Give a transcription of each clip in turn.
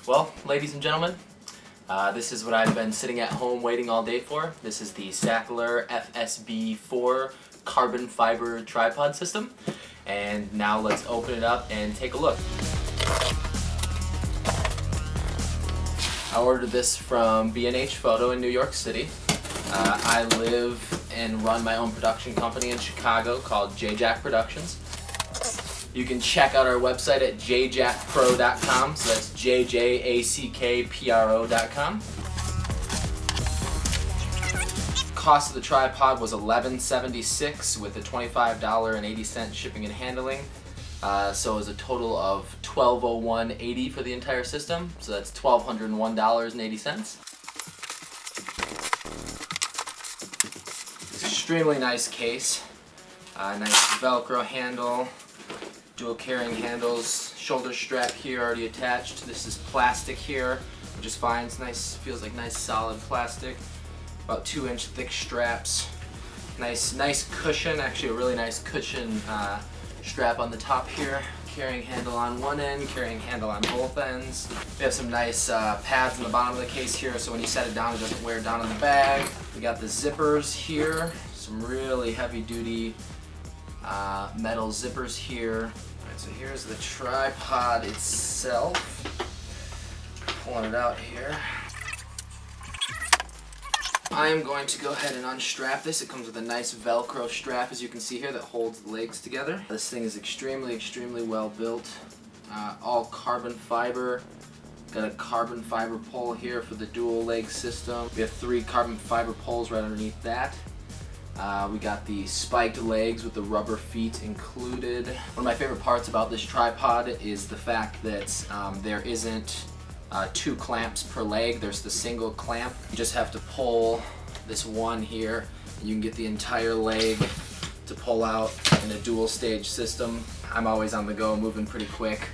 Well, ladies and gentlemen, this is what I've been sitting at home waiting all day for. This is the Sachtler FSB-4 carbon fiber tripod system. And now let's open it up and take a look. I ordered this from B&H Photo in New York City. I live and run my own production company in Chicago called JJack Productions. You can check out our website at jjackpro.com, so that's jjackpro.com. Cost of the tripod was $11.76 with a $25.80 shipping and handling. So it was a total of $1201.80 for the entire system, so that's $1,201.80. Extremely nice case, nice Velcro handle, dual carrying handles, shoulder strap here already attached. This is plastic here, which is fine. It's nice, feels like nice solid plastic. About 2-inch thick straps. Nice cushion, actually a really nice cushion strap on the top here. Carrying handle on one end, carrying handle on both ends. We have some nice pads in the bottom of the case here, so when you set it down, it doesn't wear down on the bag. We got the zippers here, some really heavy duty metal zippers here. Alright, so here's the tripod itself. Pulling it out here. I am going to go ahead and unstrap this. It comes with a nice Velcro strap, as you can see here, that holds the legs together. This thing is extremely well built. All carbon fiber. Got a carbon fiber pole here for the dual leg system. We have 3 carbon fiber poles right underneath that. We got the spiked legs with the rubber feet included. One of my favorite parts about this tripod is the fact that there isn't 2 clamps per leg. There's the single clamp. You just have to pull this one here and you can get the entire leg to pull out in a dual stage system. I'm always on the go, moving pretty quick,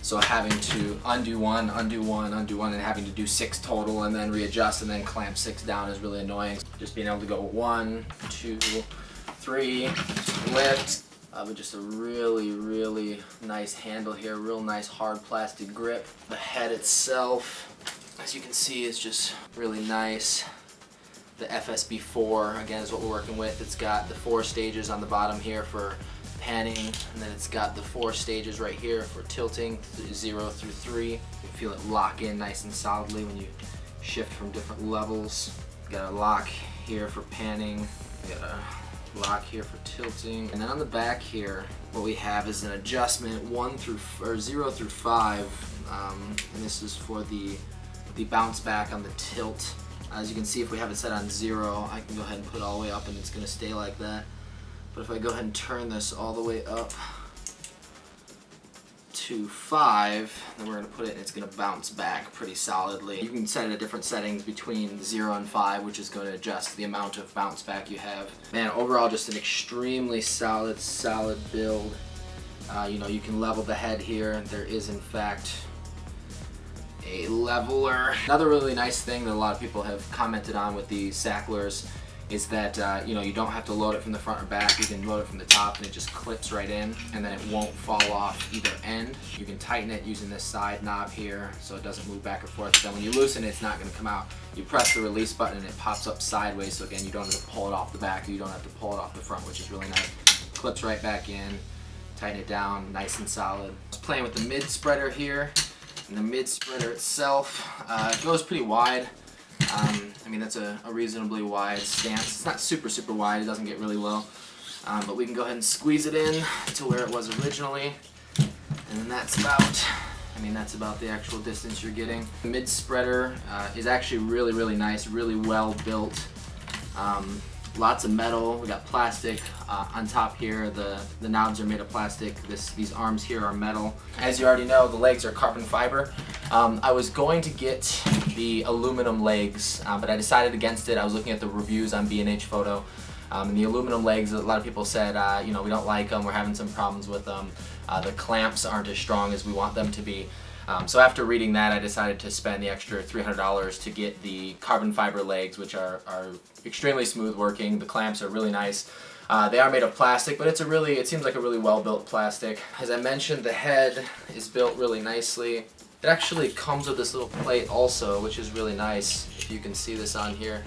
so having to undo one, and having to do 6 total and then readjust and then clamp 6 down is really annoying. Just being able to go 1, 2, 3, lift. With just a really nice handle here, real nice hard plastic grip. The head itself, as you can see, is just really nice. The FSB-4, again, is what we're working with. It's got the 4 stages on the bottom here for panning, and then it's got the 4 stages right here for tilting, 0 through 3. You can feel it lock in nice and solidly when you shift from different levels. Got a lock here for panning. Got a lock here for tilting, and then on the back here what we have is an adjustment 0 through 5, and this is for the bounce back on the tilt. As you can see, if we have it set on 0, I can go ahead and put it all the way up and it's going to stay like that. But if I go ahead and turn this all the way up to 5, then we're going to put it and it's going to bounce back pretty solidly. You can set it at different settings between 0 and 5, which is going to adjust the amount of bounce back you have. Man, overall just an extremely solid build. You know, you can level the head here. There is in fact a leveler. Another really nice thing that a lot of people have commented on with the Sachtlers is that you know, you don't have to load it from the front or back. You can load it from the top and it just clips right in, and then it won't fall off either end. You can tighten it using this side knob here so it doesn't move back and forth. Then when you loosen it, it's not going to come out. You press the release button and it pops up sideways, so again, you don't have to pull it off the back, or you don't have to pull it off the front, which is really nice. Clips right back in, tighten it down, nice and solid. Just playing with the mid spreader here, and the mid spreader itself it goes pretty wide. I mean, that's a reasonably wide stance. It's not super wide, it doesn't get really low. But we can go ahead and squeeze it in to where it was originally. And then that's about the actual distance you're getting. The mid spreader is actually really nice, really well built. Lots of metal. We got plastic on top here. The knobs are made of plastic. These arms here are metal. As you already know, the legs are carbon fiber. I was going to get the aluminum legs, but I decided against it. I was looking at the reviews on B&H Photo, and the aluminum legs, a lot of people said, you know, we don't like them. We're having some problems with them. The clamps aren't as strong as we want them to be. So after reading that, I decided to spend the extra $300 to get the carbon fiber legs, which are extremely smooth working. The clamps are really nice. They are made of plastic, but it seems like a really well built plastic. As I mentioned, the head is built really nicely. It actually comes with this little plate also, which is really nice. If you can see this on here,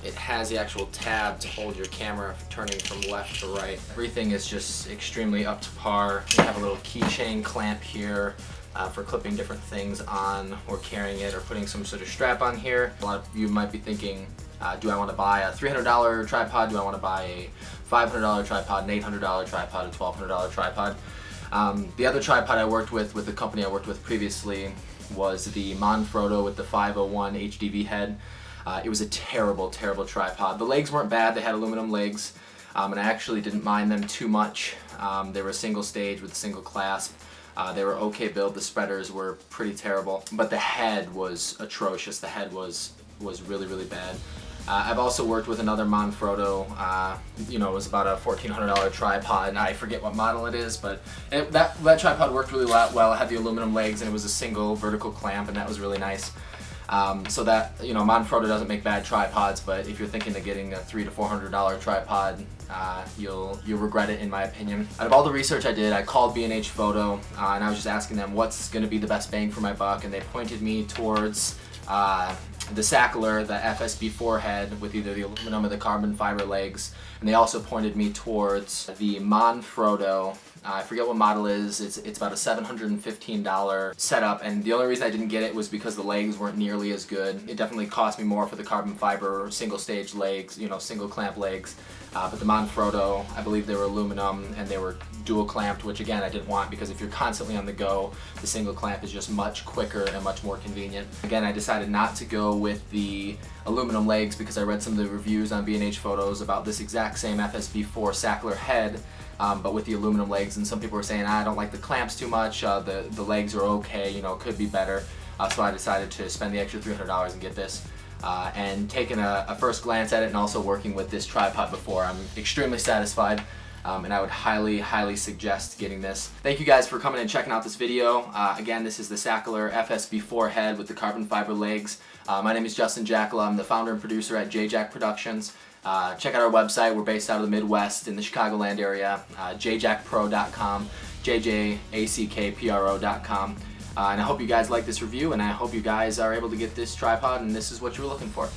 it has the actual tab to hold your camera turning from left to right. Everything is just extremely up to par. You have a little keychain clamp here for clipping different things on or carrying it or putting some sort of strap on here. A lot of you might be thinking, do I want to buy a $300 tripod? Do I want to buy a $500 tripod, an $800 tripod, a $1,200 tripod? The other tripod I worked with the company I worked with previously, was the Manfrotto with the 501 HDV head. It was a terrible, terrible tripod. The legs weren't bad, they had aluminum legs, and I actually didn't mind them too much. They were a single stage with a single clasp. They were okay build, the spreaders were pretty terrible, but the head was atrocious. The head was really, really bad. I've also worked with another Manfrotto, you know, it was about a $1,400 tripod. I forget what model it is, but that tripod worked really well. It had the aluminum legs and it was a single vertical clamp, and that was really nice. So that, you know, Manfrotto doesn't make bad tripods, but if you're thinking of getting a $300 to $400 tripod, you'll regret it, in my opinion. Out of all the research I did, I called B&H Photo, and I was just asking them what's going to be the best bang for my buck, and they pointed me towards the Sachtler, the FSB-4 head with either the aluminum or the carbon fiber legs, and they also pointed me towards the Manfrotto. I forget what model it is. It's about a $715 setup, and the only reason I didn't get it was because the legs weren't nearly as good. It definitely cost me more for the carbon fiber single stage legs, you know, single clamp legs. But the Manfrotto, I believe they were aluminum and they were dual clamped, which again I didn't want, because if you're constantly on the go, the single clamp is just much quicker and much more convenient. Again, I decided not to go with the aluminum legs because I read some of the reviews on B&H Photos about this exact same FSB-4 Sachtler head, but with the aluminum legs, and some people were saying, I don't like the clamps too much, the legs are okay, you know, could be better. So I decided to spend the extra $300 and get this. And taking a first glance at it, and also working with this tripod before, I'm extremely satisfied, and I would highly, highly suggest getting this. Thank you guys for coming and checking out this video. Again, this is the Sachtler FSB-4 head with the carbon fiber legs. My name is Jackola. I'm the founder and producer at JJack Productions. Check out our website. We're based out of the Midwest in the Chicagoland area, jjackpro.com, jjackpro.com. And I hope you guys like this review, and I hope you guys are able to get this tripod and this is what you were looking for.